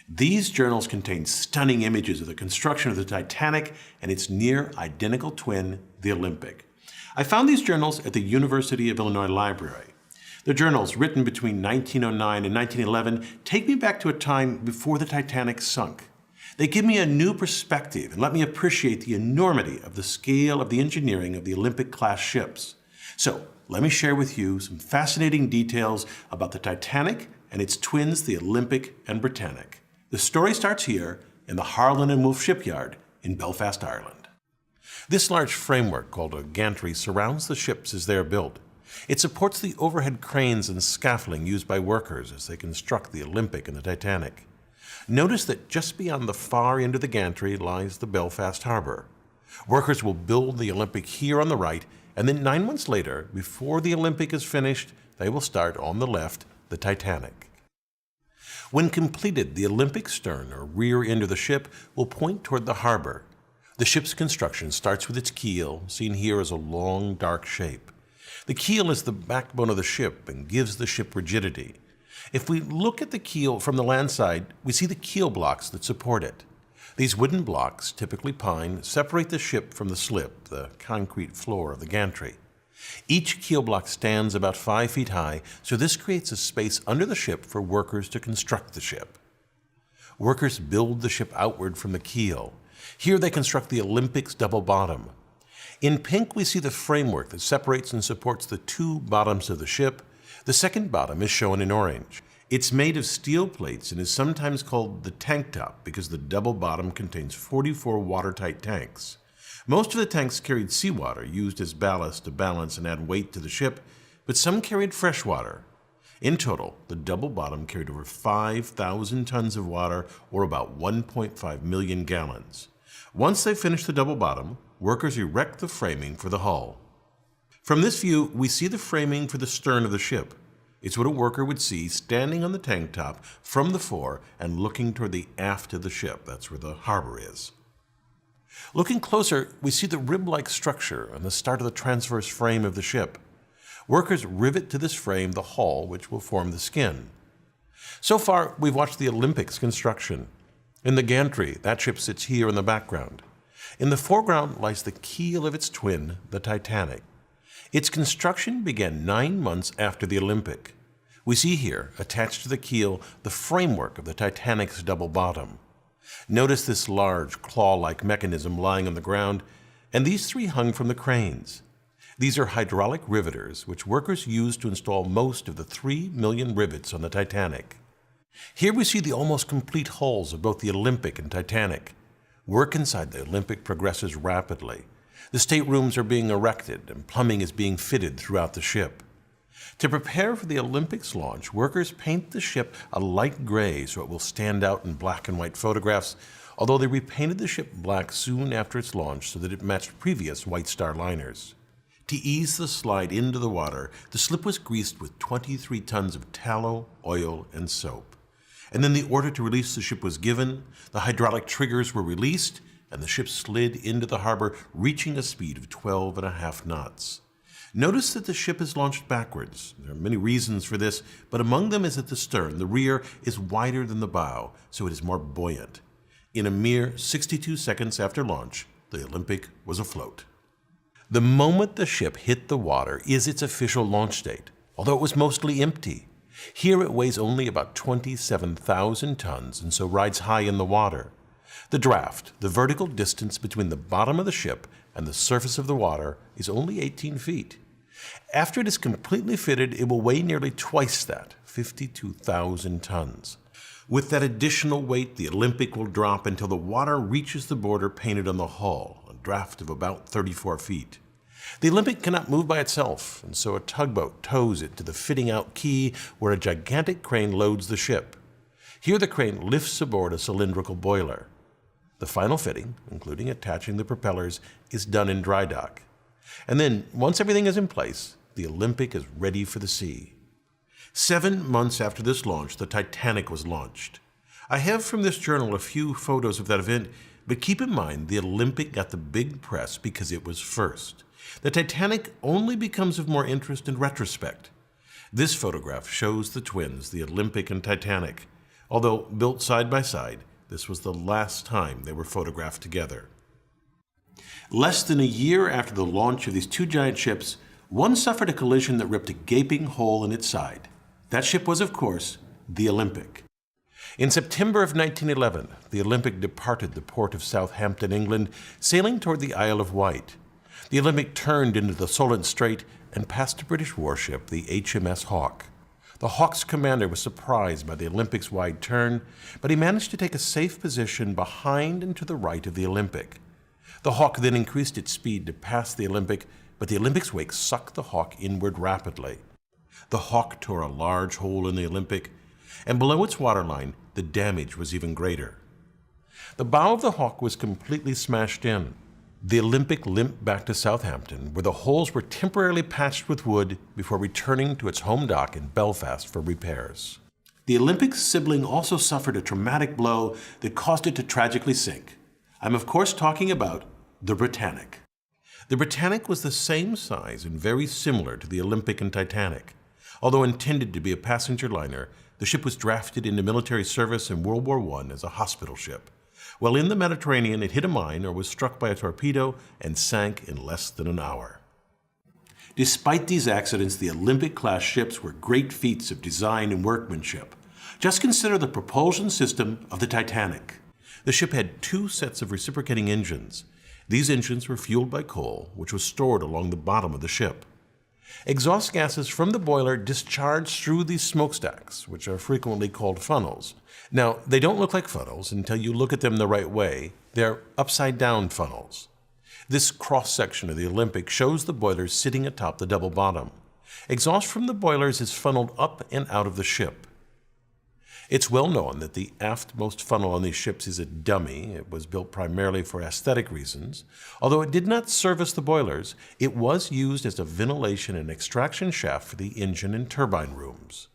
These journals contain stunning images of the construction of the Titanic and its near-identical twin, the Olympic. I found these journals at the University of Illinois Library. The journals, written between 1909 and 1911, take me back to a time before the Titanic sunk. They give me a new perspective and let me appreciate the enormity of the scale of the engineering of the Olympic-class ships. So, let me share with you some fascinating details about the Titanic and its twins, the Olympic and Britannic. The story starts here in the Harland and Wolff shipyard in Belfast, Ireland. This large framework called a gantry surrounds the ships as they are built. It supports the overhead cranes and scaffolding used by workers as they construct the Olympic and the Titanic. Notice that just beyond the far end of the gantry lies the Belfast harbor. Workers will build the Olympic here on the right, and then 9 months later, before the Olympic is finished, they will start on the left the Titanic. When completed, the Olympic stern or rear end of the ship will point toward the harbor. The ship's construction starts with its keel, seen here as a long, dark shape. The keel is the backbone of the ship and gives the ship rigidity. If we look at the keel from the land side, we see the keel blocks that support it. These wooden blocks, typically pine, separate the ship from the slip, the concrete floor of the gantry. Each keel block stands about 5 feet high, so this creates a space under the ship for workers to construct the ship. Workers build the ship outward from the keel. Here they construct the Olympic's double bottom. In pink, we see the framework that separates and supports the two bottoms of the ship. The second bottom is shown in orange. It's made of steel plates and is sometimes called the tank top because the double bottom contains 44 watertight tanks. Most of the tanks carried seawater used as ballast to balance and add weight to the ship, but some carried fresh water. In total, the double bottom carried over 5,000 tons of water, or about 1.5 million gallons. Once they finish the double bottom, workers erect the framing for the hull. From this view, we see the framing for the stern of the ship. It's what a worker would see standing on the tank top from the fore and looking toward the aft of the ship. That's where the harbor is. Looking closer, we see the rib-like structure on the start of the transverse frame of the ship. Workers rivet to this frame the hull, which will form the skin. So far, we've watched the Olympic's construction. In the gantry, that ship sits here in the background. In the foreground lies the keel of its twin, the Titanic. Its construction began 9 months after the Olympic. We see here, attached to the keel, the framework of the Titanic's double bottom. Notice this large claw-like mechanism lying on the ground, and these three hung from the cranes. These are hydraulic riveters, which workers used to install most of the 3 million rivets on the Titanic. Here we see the almost complete hulls of both the Olympic and Titanic. Work inside the Olympic progresses rapidly. The staterooms are being erected and plumbing is being fitted throughout the ship. To prepare for the Olympic's launch, workers paint the ship a light gray so it will stand out in black and white photographs, although they repainted the ship black soon after its launch so that it matched previous White Star liners. To ease the slide into the water, the slip was greased with 23 tons of tallow, oil, and soap. And then the order to release the ship was given, the hydraulic triggers were released, and the ship slid into the harbor, reaching a speed of 12.5 knots. Notice that the ship is launched backwards. There are many reasons for this, but among them is at the stern. The rear is wider than the bow, so it is more buoyant. In a mere 62 seconds after launch, the Olympic was afloat. The moment the ship hit the water is its official launch date, although it was mostly empty. Here it weighs only about 27,000 tons and so rides high in the water. The draft, the vertical distance between the bottom of the ship and the surface of the water, is only 18 feet. After it is completely fitted, it will weigh nearly twice that, 52,000 tons. With that additional weight, the Olympic will drop until the water reaches the border painted on the hull, a draft of about 34 feet. The Olympic cannot move by itself, and so a tugboat tows it to the fitting out quay where a gigantic crane loads the ship. Here the crane lifts aboard a cylindrical boiler. The final fitting, including attaching the propellers, is done in dry dock. And then, once everything is in place, the Olympic is ready for the sea. 7 months after this launch, the Titanic was launched. I have from this journal a few photos of that event, but keep in mind the Olympic got the big press because it was first. The Titanic only becomes of more interest in retrospect. This photograph shows the twins, the Olympic and Titanic. Although built side by side, this was the last time they were photographed together. Less than a year after the launch of these two giant ships, one suffered a collision that ripped a gaping hole in its side. That ship was, of course, the Olympic. In September of 1911, the Olympic departed the port of Southampton, England, sailing toward the Isle of Wight. The Olympic turned into the Solent Strait and passed a British warship, the HMS Hawke. The Hawke's commander was surprised by the Olympic's wide turn, but he managed to take a safe position behind and to the right of the Olympic. The Hawke then increased its speed to pass the Olympic, but the Olympic's wake sucked the Hawke inward rapidly. The Hawke tore a large hole in the Olympic, and below its waterline, the damage was even greater. The bow of the Hawke was completely smashed in. The Olympic limped back to Southampton, where the holes were temporarily patched with wood before returning to its home dock in Belfast for repairs. The Olympic's sibling also suffered a traumatic blow that caused it to tragically sink. I'm of course talking about the Britannic. The Britannic was the same size and very similar to the Olympic and Titanic. Although intended to be a passenger liner, the ship was drafted into military service in World War I as a hospital ship. While in the Mediterranean, it hit a mine or was struck by a torpedo and sank in less than an hour. Despite these accidents, the Olympic-class ships were great feats of design and workmanship. Just consider the propulsion system of the Titanic. The ship had two sets of reciprocating engines. These engines were fueled by coal, which was stored along the bottom of the ship. Exhaust gases from the boiler discharged through these smokestacks, which are frequently called funnels. Now, they don't look like funnels until you look at them the right way. They're upside-down funnels. This cross-section of the Olympic shows the boilers sitting atop the double bottom. Exhaust from the boilers is funneled up and out of the ship. It's well known that the aftmost funnel on these ships is a dummy. It was built primarily for aesthetic reasons. Although it did not service the boilers, it was used as a ventilation and extraction shaft for the engine and turbine rooms.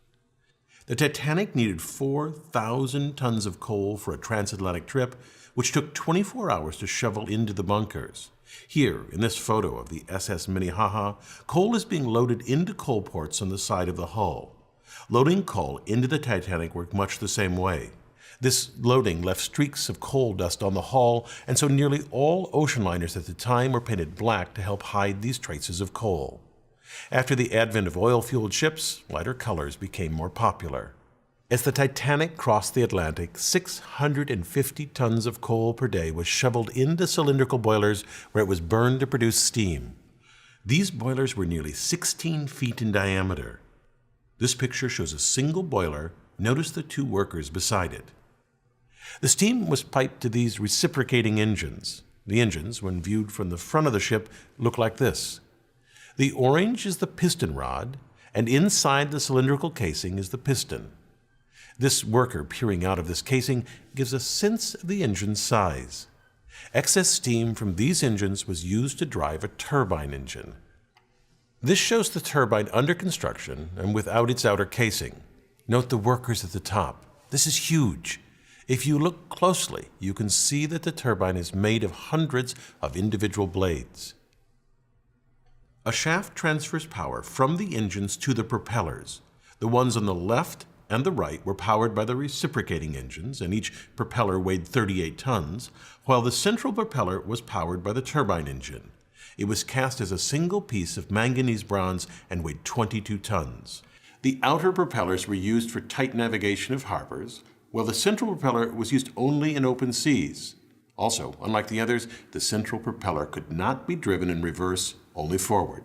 The Titanic needed 4,000 tons of coal for a transatlantic trip, which took 24 hours to shovel into the bunkers. Here, in this photo of the SS Minnehaha, coal is being loaded into coal ports on the side of the hull. Loading coal into the Titanic worked much the same way. This loading left streaks of coal dust on the hull, and so nearly all ocean liners at the time were painted black to help hide these traces of coal. After the advent of oil-fueled ships, lighter colors became more popular. As the Titanic crossed the Atlantic, 650 tons of coal per day was shoveled into cylindrical boilers where it was burned to produce steam. These boilers were nearly 16 feet in diameter. This picture shows a single boiler. Notice the two workers beside it. The steam was piped to these reciprocating engines. The engines, when viewed from the front of the ship, look like this. The orange is the piston rod, and inside the cylindrical casing is the piston. This worker peering out of this casing gives a sense of the engine's size. Excess steam from these engines was used to drive a turbine engine. This shows the turbine under construction and without its outer casing. Note the workers at the top. This is huge. If you look closely, you can see that the turbine is made of hundreds of individual blades. A shaft transfers power from the engines to the propellers. The ones on the left and the right were powered by the reciprocating engines, and each propeller weighed 38 tons, while the central propeller was powered by the turbine engine. It was cast as a single piece of manganese bronze and weighed 22 tons. The outer propellers were used for tight navigation of harbors, while the central propeller was used only in open seas. Also, unlike the others, the central propeller could not be driven in reverse, only forward.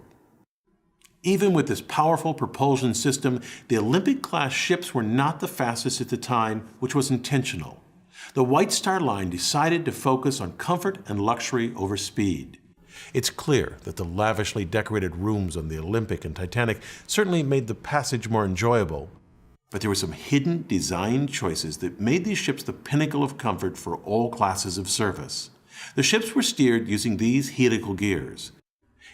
Even with this powerful propulsion system, the Olympic-class ships were not the fastest at the time, which was intentional. The White Star Line decided to focus on comfort and luxury over speed. It's clear that the lavishly decorated rooms on the Olympic and Titanic certainly made the passage more enjoyable, but there were some hidden design choices that made these ships the pinnacle of comfort for all classes of service. The ships were steered using these helical gears.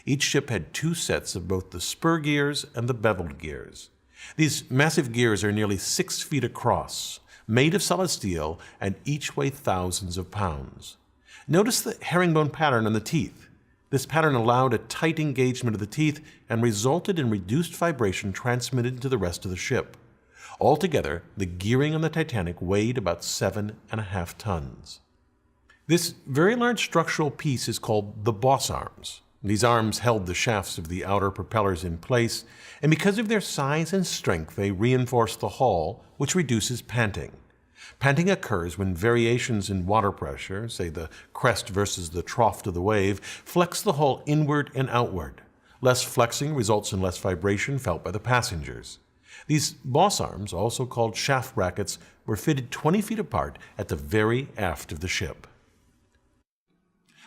Each ship had two sets of both the spur gears and the beveled gears. These massive gears are nearly 6 feet across, made of solid steel, and each weigh thousands of pounds. Notice the herringbone pattern on the teeth. This pattern allowed a tight engagement of the teeth and resulted in reduced vibration transmitted to the rest of the ship. Altogether, the gearing on the Titanic weighed about 7.5 tons. This very large structural piece is called the boss arms. These arms held the shafts of the outer propellers in place, and because of their size and strength, they reinforce the hull, which reduces panting. Panting occurs when variations in water pressure, say the crest versus the trough of the wave, flex the hull inward and outward. Less flexing results in less vibration felt by the passengers. These boss arms, also called shaft brackets, were fitted 20 feet apart at the very aft of the ship.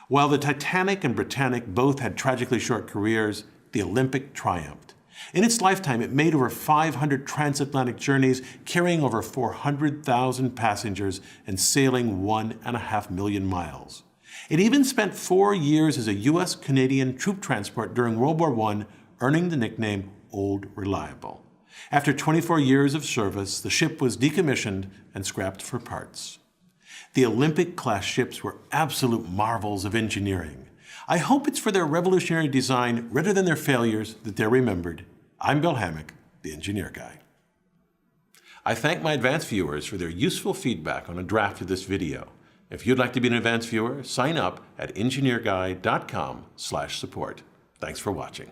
While the Titanic and Britannic both had tragically short careers, the Olympic triumphed. In its lifetime, it made over 500 transatlantic journeys, carrying over 400,000 passengers and sailing 1.5 million miles. It even spent 4 years as a U.S.-Canadian troop transport during World War I, earning the nickname Old Reliable. After 24 years of service, the ship was decommissioned and scrapped for parts. The Olympic-class ships were absolute marvels of engineering. I hope it's for their revolutionary design rather than their failures that they're remembered. I'm Bill Hammack, the Engineer Guy. I thank my advanced viewers for their useful feedback on a draft of this video. If you'd like to be an advanced viewer, sign up at engineerguy.com/support. Thanks for watching.